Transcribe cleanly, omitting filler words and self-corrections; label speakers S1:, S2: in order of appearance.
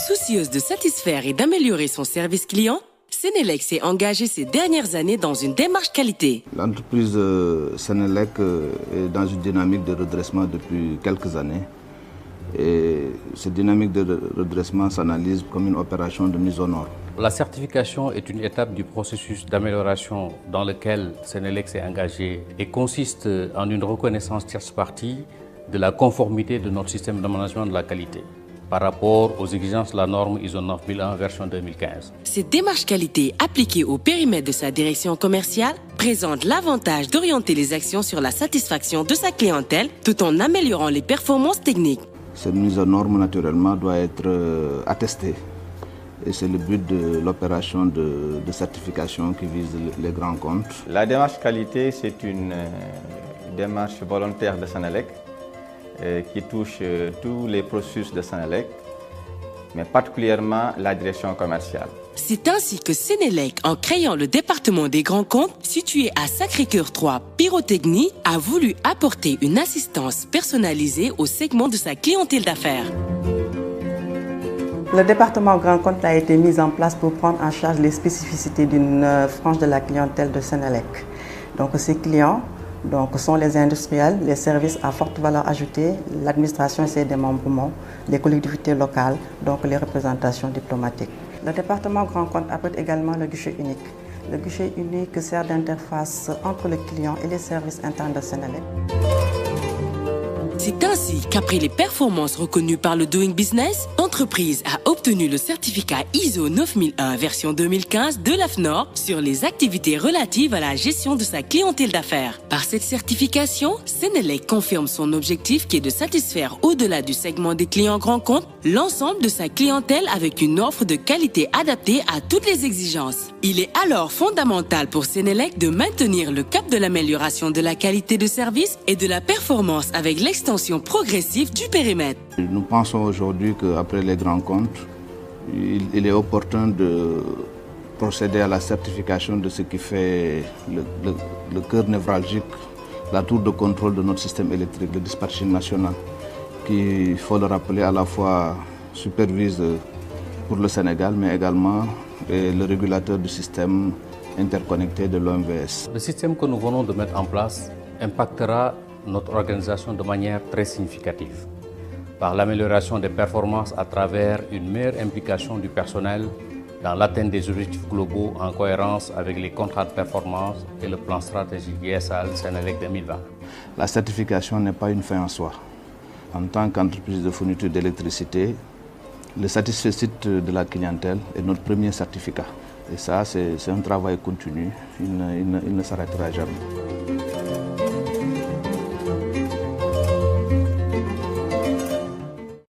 S1: Soucieuse de satisfaire et d'améliorer son service client, Senelec s'est engagé ces dernières années dans une démarche qualité.
S2: L'entreprise Senelec est dans une dynamique de redressement depuis quelques années. Et cette dynamique de redressement s'analyse comme une opération de mise aux normes.
S3: La certification est une étape du processus d'amélioration dans lequel Senelec s'est engagé et consiste en une reconnaissance tierce partie de la conformité de notre système de management de la qualité par rapport aux exigences de la norme ISO 9001 version 2015.
S1: Cette démarche qualité appliquée au périmètre de sa direction commerciale présente l'avantage d'orienter les actions sur la satisfaction de sa clientèle tout en améliorant les performances techniques.
S2: Cette mise aux normes, naturellement, doit être attestée. Et c'est le but de l'opération de certification qui vise les grands comptes.
S4: La démarche qualité, c'est une démarche volontaire de Senelec qui touche tous les processus de Senelec, mais particulièrement la direction commerciale.
S1: C'est ainsi que Senelec, en créant le département des grands comptes, situé à Sacré-Cœur 3, Pyrotechnie, a voulu apporter une assistance personnalisée au segment de sa clientèle d'affaires.
S5: Le département grand compte a été mis en place pour prendre en charge les spécificités d'une frange de la clientèle de Senelec. Donc ces clients sont les industriels, les services à forte valeur ajoutée, l'administration et ses démembrements, les collectivités locales, donc les représentations diplomatiques. Le département grand compte abrite également le guichet unique. Le guichet unique sert d'interface entre le client et les services internes de Senelec.
S1: C'est ainsi qu'après les performances reconnues par le Doing Business, l'entreprise a obtenu le certificat ISO 9001 version 2015 de l'AFNOR sur les activités relatives à la gestion de sa clientèle d'affaires. Par cette certification, Senelec confirme son objectif qui est de satisfaire au-delà du segment des clients grands comptes, l'ensemble de sa clientèle avec une offre de qualité adaptée à toutes les exigences. Il est alors fondamental pour Senelec de maintenir le cap de l'amélioration de la qualité de service et de la performance avec l'extension progressive du périmètre.
S2: Nous pensons aujourd'hui qu'après les grands comptes, il est opportun de procéder à la certification de ce qui fait le cœur névralgique, la tour de contrôle de notre système électrique, le dispatching national, qui, il faut le rappeler, à la fois supervise pour le Sénégal, mais également le régulateur du système interconnecté de l'OMVS.
S3: Le système que nous venons de mettre en place impactera notre organisation de manière très significative par l'amélioration des performances à travers une meilleure implication du personnel dans l'atteinte des objectifs globaux en cohérence avec les contrats de performance et le plan stratégique ISAL Senelec 2020.
S2: La certification n'est pas une fin en soi. En tant qu'entreprise de fourniture d'électricité, le satisfecit de la clientèle est notre premier certificat. Et ça, c'est un travail continu, il ne s'arrêtera jamais.